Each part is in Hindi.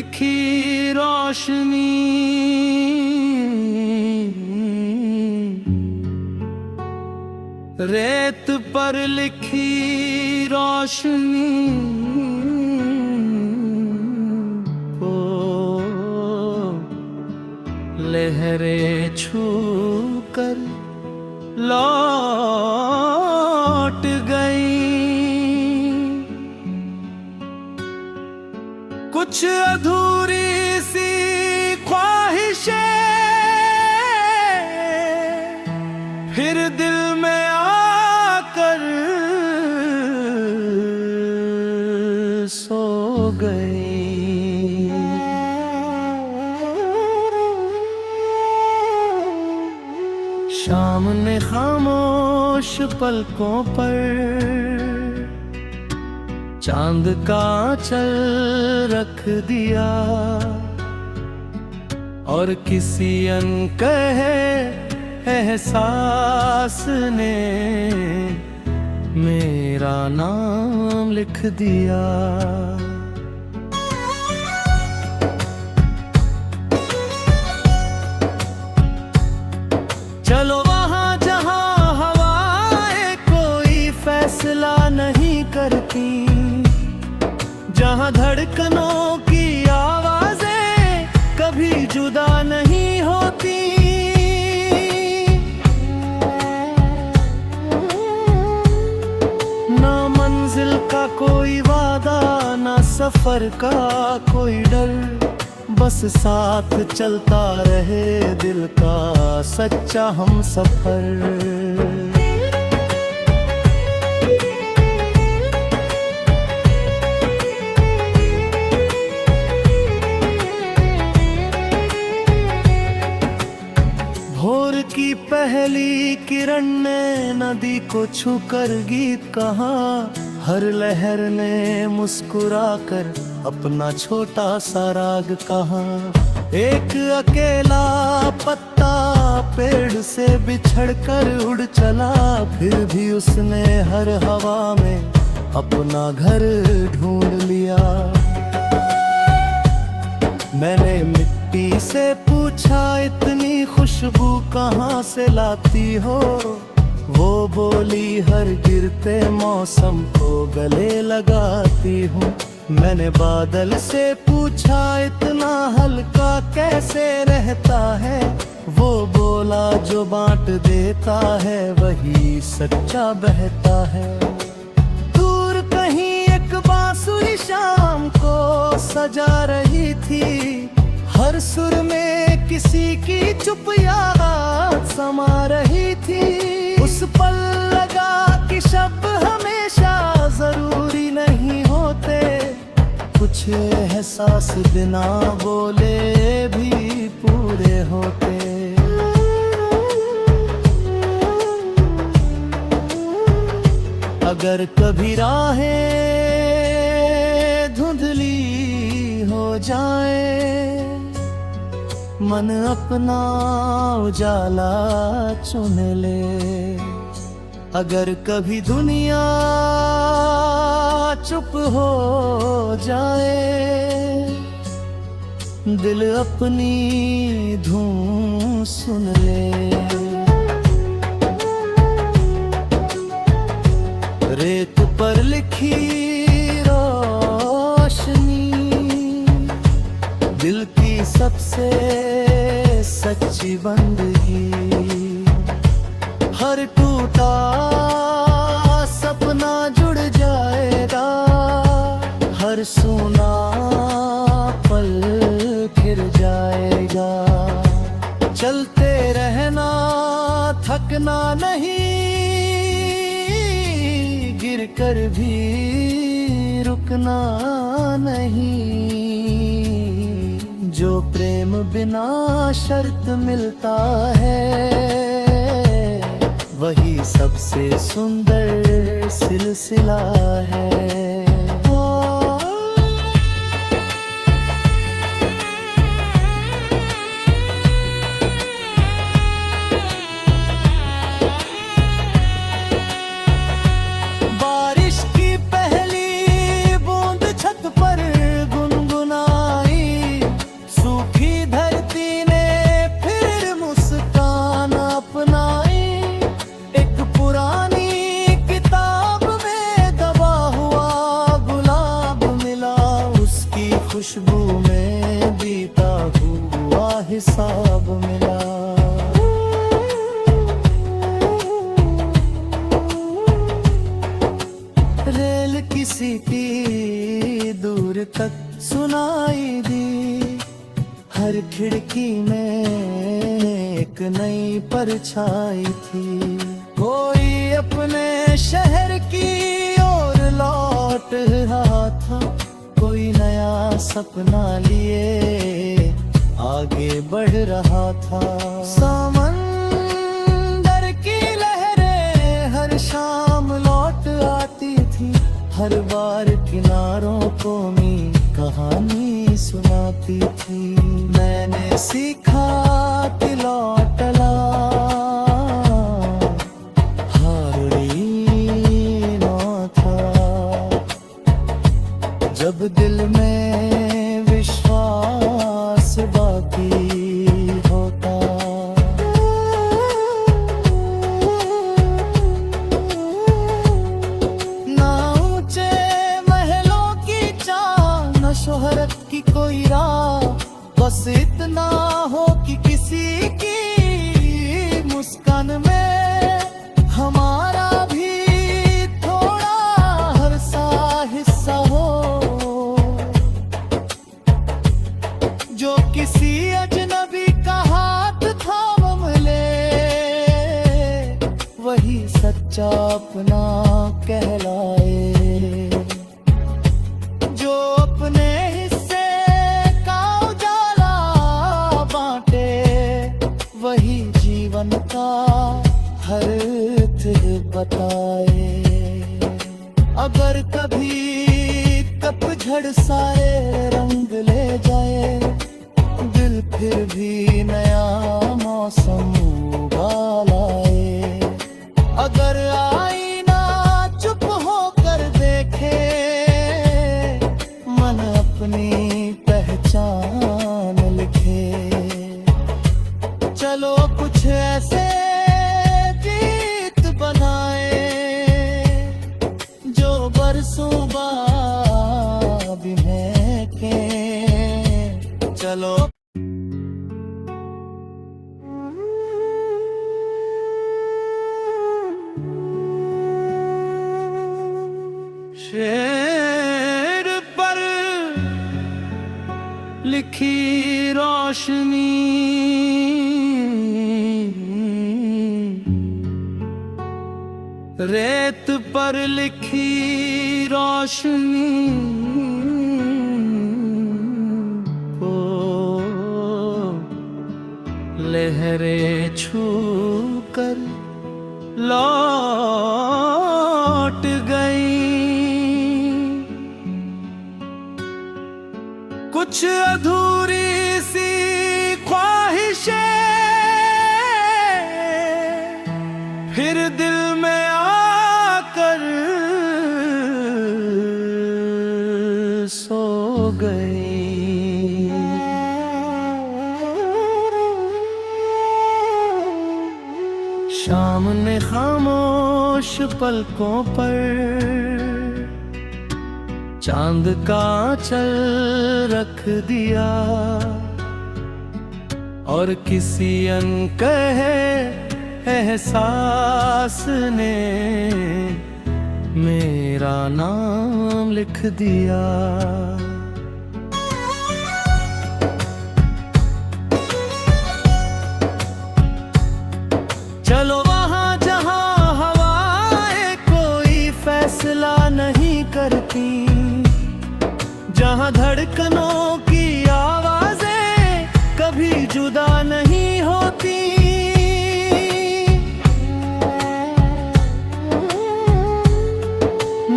लिखी रोशनी, रेत पर लिखी रोशनी को लहरें छू कर लौट गई। कुछ अधूरी सी ख्वाहिशें फिर दिल में आकर सो गई। शाम ने खामोश पलकों पर चांद का आंचल रख दिया, और किसी अनकहे एहसास ने मेरा नाम लिख दिया। चलो वहां जहां हवाएं कोई फैसला नहीं करती, जहां धड़कनों की आवाजें कभी जुदा नहीं होती। ना मंजिल का कोई वादा, ना सफर का कोई डर, बस साथ चलता रहे दिल का सच्चा हम सफर। भोर की पहली किरण ने नदी को छूकर गीत कहा, हर लहर ने मुस्कुरा कर अपना छोटा सा राग कहा। एक अकेला पत्ता पेड़ से बिछड़कर उड़ चला, फिर भी उसने हर हवा में अपना घर ढूंढ लिया। मैंने मिट्टी से पूछा इतनी खुशबू कहाँ से लाती हो, वो बोली हर गिरते मौसम को गले लगाती हूँ। मैंने बादल से पूछा इतना हल्का कैसे रहता है, वो बोला जो बांट देता है वही सच्चा बहता है। दूर कहीं एक बांसुरी शाम को सजा रही थी, हर सुर में किसी की चुप याद समा रही थी। उस पल लगा कि शब्द हमेशा जरूरी नहीं होते, कुछ एहसास बिना बोले भी पूरे होते। अगर कभी राहें धुंधली हो जाए, मन अपना उजाला चुन ले। अगर कभी दुनिया चुप हो जाए, दिल अपनी धुन सुन ले। रेत पर लिखी रोशनी, दिल की सबसे सच्ची बंदगी। हर टूटा सपना जुड़ जाएगा, हर सूना पल फिर जाएगा। चलते रहना थकना नहीं, गिर कर भी रुकना नहीं। जो प्रेम बिना शर्त मिलता है, वही सबसे सुंदर सिलसिला है। बारिश की पहली बूंद छत पर गुनगुनाई, हिसाब मिला। रेल की सीटी दूर तक सुनाई दी, हर खिड़की में एक नई परछाई थी। कोई अपने शहर की ओर लौट रहा था, कोई नया सपना लिए आगे बढ़ रहा था। समंदर की लहरें हर शाम लौट आती थी, हर बार किनारों को मी कहानी सुनाती थी। मैंने सीखा कि लौटना जब दिल में विश्वास बाकी होता। ना ऊंचे महलों की चाह, न शोहरत की कोई राह, बस इतना हो कि किसी की मुस्कान में हमारा भी थोड़ा हर सा हिस्सा हो। जो किसी अजनबी का हाथ थाम ले, वही सच्चा अपना कहलाए। जो अपने हिस्से का उजाला बांटे, वही जीवन का अर्थ बताए। अगर कभी पतझड़ सारे रंग ले जाए, दिल फिर भी नया मौसम लाए। अगर आईना चुप होकर देखे, मन अपनी पहचान लिखे। चलो कुछ ऐसे गीत बनाए, जो बरसों बाद भी महके। चलो शेर पर लिखी रोशनी, रेत पर लिखी रोशनी को लहरें छू कर लौट गई। कुछ अधूरी सी ख्वाहिशें फिर दिल में आकर सो गई। शाम ने खामोश पलकों पर चांद का आंचल रख दिया, और किसी अनकहे एहसास ने मेरा नाम लिख दिया। चलो वहां जहां हवाएं कोई फैसला नहीं करती, जहां धड़कनों की आवाजें कभी जुदा नहीं होती।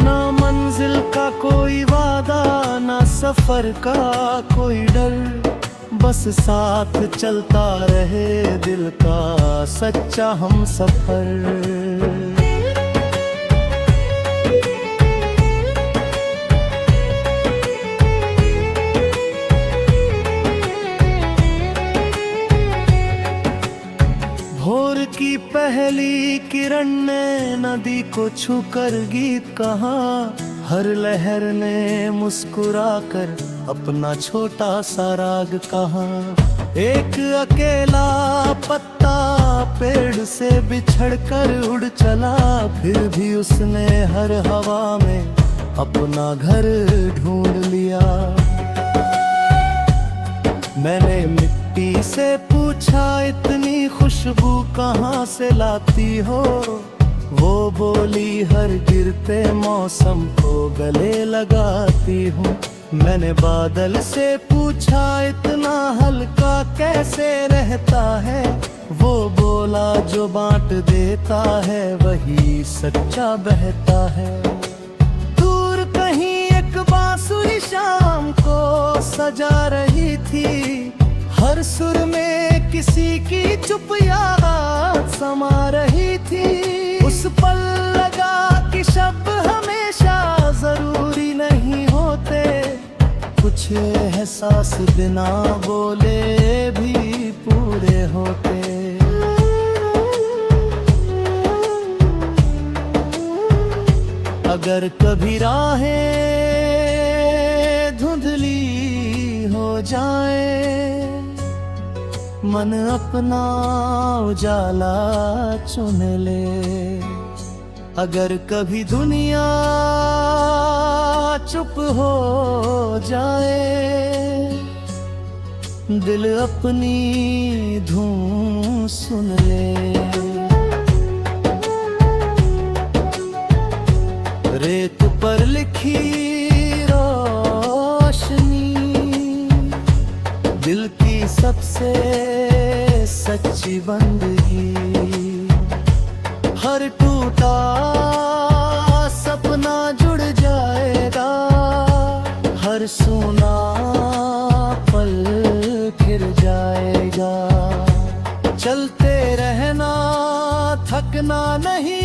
ना मंजिल का कोई वादा, ना सफर का कोई डर, बस साथ चलता रहे दिल का सच्चा हम सफर। भोर की पहली किरण ने नदी को छूकर गीत कहा, हर लहर ने मुस्कुरा कर अपना छोटा सा राग कहाँ। एक अकेला पत्ता पेड़ से बिछड़कर उड़ चला, फिर भी उसने हर हवा में अपना घर ढूंढ लिया। मैंने मिट्टी से पूछा इतनी खुशबू कहाँ से लाती हो, वो बोली हर गिरते मौसम को गले लगाती हूँ। मैंने बादल से पूछा इतना हल्का कैसे रहता है, वो बोला जो बांट देता है वही सच्चा बहता है। दूर कहीं एक बांसुरी शाम को सजा रही थी, हर सुर में किसी की चुप याद समा रही थी। उस पल लगा कि शब्द हमेशा जरूरी नहीं होते, कुछ एहसास बिना बोले भी पूरे होते। अगर कभी राहें धुंधली हो जाए, मन अपना उजाला चुन ले। अगर कभी दुनिया चुप हो जाए, दिल अपनी धुन सुन ले। रेत पर लिखी रोशनी दिल की सबसे सच्ची बंदगी। हर टूटा सपना जुड़ जाएगा, हर सुना पल फिर जाएगा। चलते रहना थकना नहीं,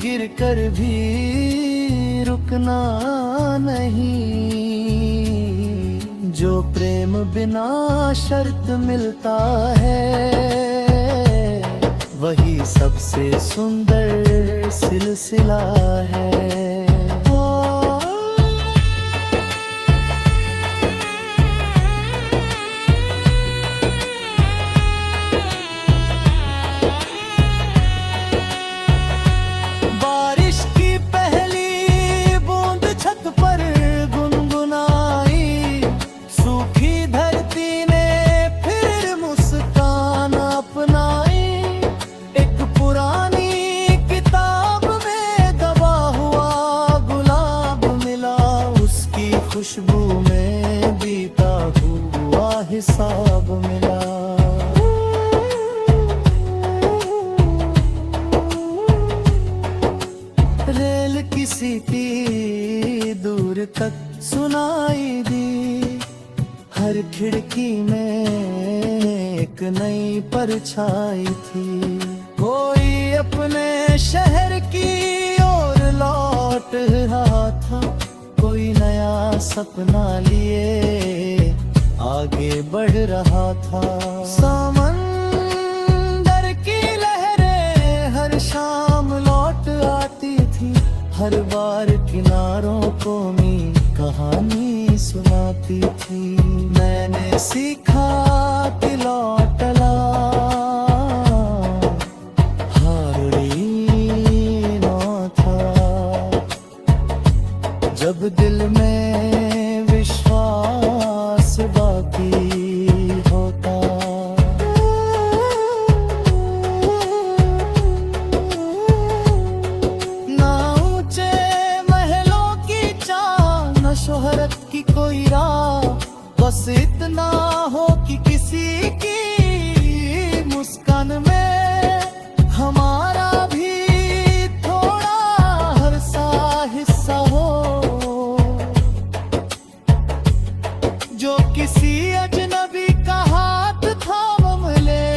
गिर कर भी रुकना नहीं। जो प्रेम बिना शर्त मिलता है, वही सबसे सुंदर सिलसिला है। खुशबू में बीता हुआ हिसाब मिला। रेल की सीटी दूर तक सुनाई दी, हर खिड़की में एक नई परछाई थी। कोई अपने शहर की ओर लौट रहा था, कोई नया सपना लिए आगे बढ़ रहा था। समंदर की लहरें हर शाम लौट आती थी, हर बार किनारों को मी कहानी सुनाती थी। मैंने सीखा कि लौटना जब दिल में विश्वास बाकी होता। ना ऊंचे महलों की चाह, न शोहरत की कोई राह, बस इतना हो कि किसी की मुस्कान में हमारा भी थोड़ा हर सा हिस्सा हो। जो किसी अजनबी का हाथ थाम ले,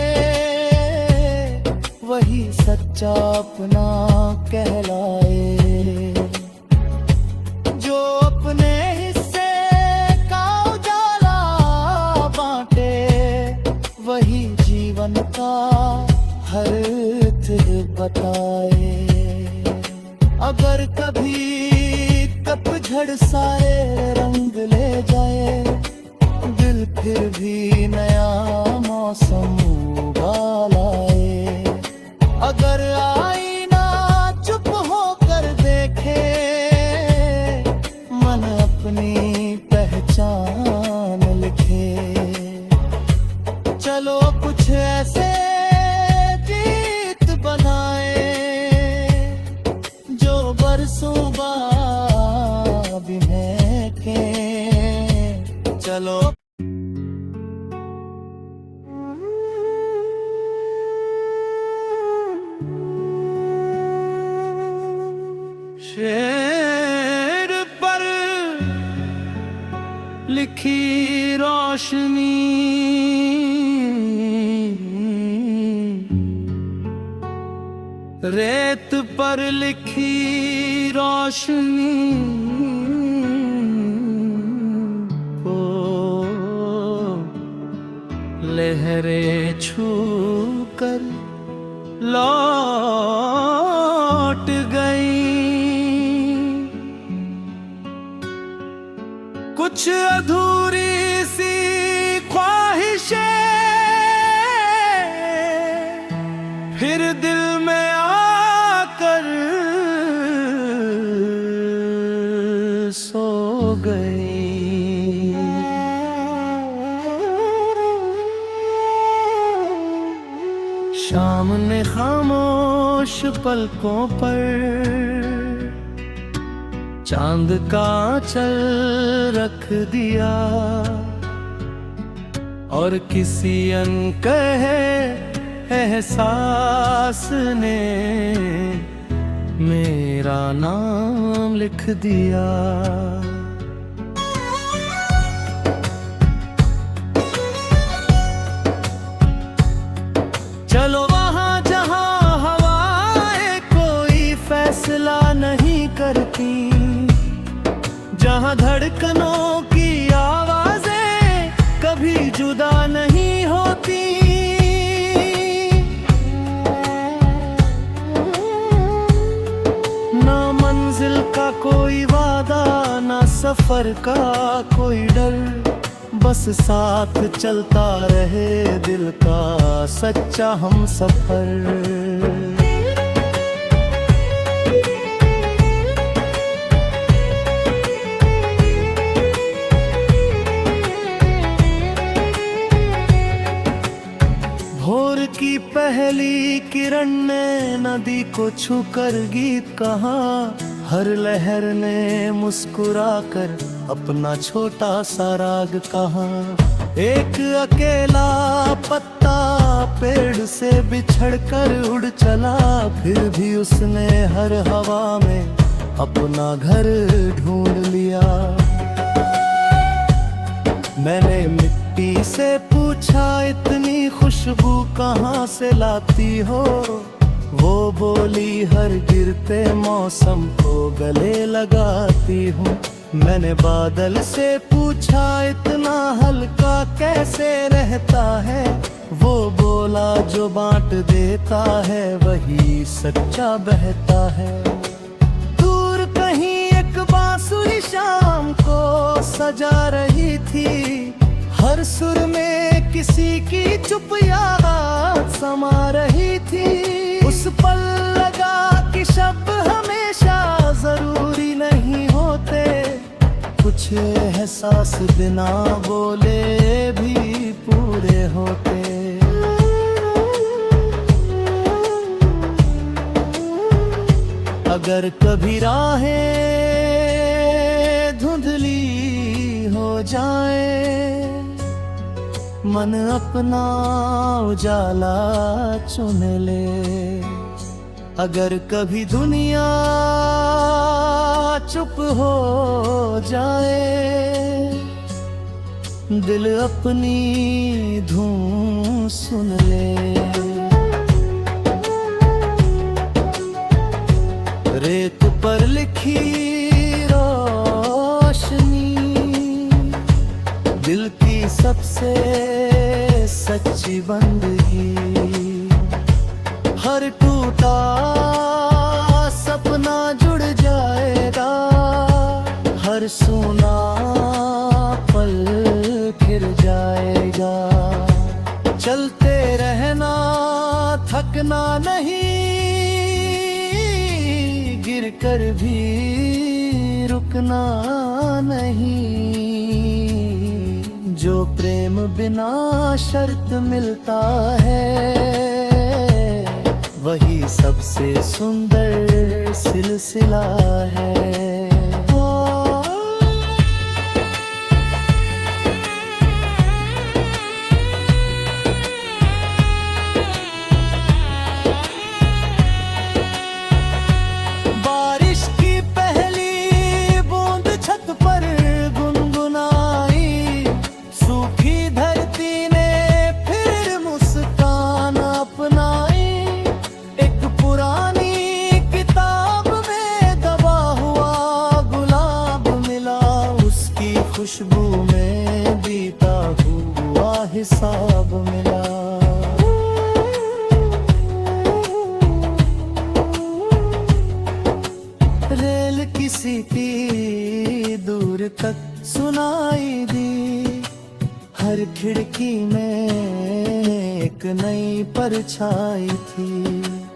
वही सच्चा अपना कहलाए। जो अपने हिस्से का उजाला बांटे, वही जीवन का अर्थ बताए। अगर कभी पतझड़ साए फिर भी नया मौसम उबाल आए। अगर आईना चुप होकर देखे, मन अपनी पहचान लिखे। चलो कुछ ऐसे गीत बनाए जो बरसों बाद भी महके। चलो शेर पर लिखी रोशनी, रेत पर लिखी रोशनी को लहरें छू कर लौट गई। कुछ अधूरी सी ख्वाहिशें फिर दिल में आकर सो गई। शाम ने खामोश पलकों पर चांद का आंचल रख दिया, और किसी अनकहे एहसास ने मेरा नाम लिख दिया। चलो वहां जहां हवाएं कोई फैसला नहीं करती, जहां धड़कनों की आवाजें कभी जुदा नहीं होती। ना मंजिल का कोई वादा, ना सफर का कोई डर, बस साथ चलता रहे दिल का सच्चा हम सफर। भोर की पहली किरण ने नदी को छूकर गीत कहा, हर लहर ने मुस्कुराकर अपना छोटा सा राग कहा। एक अकेला पत्ता पेड़ से बिछड़कर उड़ चला, फिर भी उसने हर हवा में अपना घर ढूंढ लिया। मैंने मिट्टी से पूछा इतनी खुशबू कहाँ से लाती हो, वो बोली हर गिरते मौसम को गले लगाती हूँ। मैंने बादल से पूछा इतना हल्का कैसे रहता है, वो बोला जो बांट देता है वही सच्चा बहता है। दूर कहीं एक बांसुरी शाम को सजा रही थी, हर सुर में किसी की चुप याद समा रही थी। उस पल लगा कि शब्द हमेशा जरूरी नहीं होते, कुछ एहसास बिना बोले भी पूरे होते। अगर कभी राहें धुंधली हो जाए, मन अपना उजाला चुन ले। अगर कभी दुनिया चुप हो जाए, दिल अपनी धुन सुन ले। रेत पर लिखी रोशनी दिल की सबसे सच्ची बंदगी। हर टूटा सपना जुड़ जाएगा, हर सुना पल फिर जाए। कर भी रुकना नहीं। जो प्रेम बिना शर्त मिलता है, वही सबसे सुंदर सिलसिला है। खुशबू में बीता हुआ हिसाब मिला। रेल की सीटी दूर तक सुनाई दी, हर खिड़की में एक नई परछाई थी।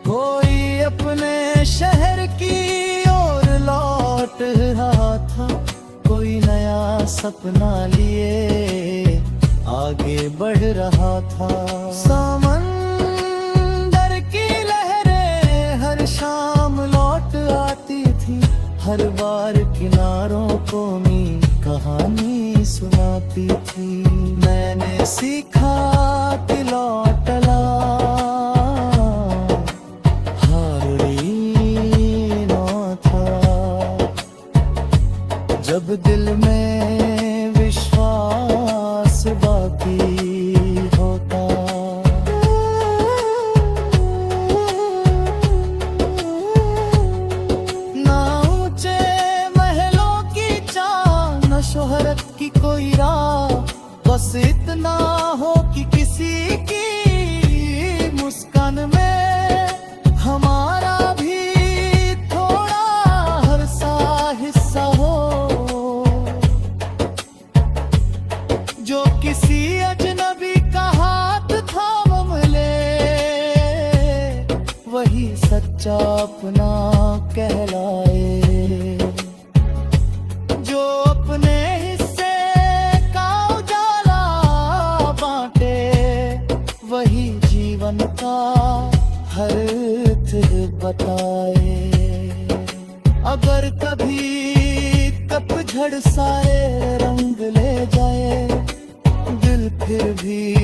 कोई अपने शहर की ओर लौट रहा था, कोई नया सपना लिए आगे बढ़ रहा था। समंदर की लहरें हर शाम लौट आती थी, हर बार किनारों को मी कहानी सुनाती थी। मैंने सीखा कि लौटना जब दिल में विश्वास बाकी होता। ना ऊंचे महलों की चाह, न शोहरत की कोई राह, बस इतना हो कि किसी की मुस्कान में हमारा भी थोड़ा हर सा हिस्सा हो। जो किसी अजनबी का हाथ थाम ले, वही सच्चा अपना कहलाए। जो अपने हिस्से का उजाला बांटे, वही जीवन का अर्थ बताए। अगर कभी पतझड़ सारे रंग ले जाए, दिल फिर भी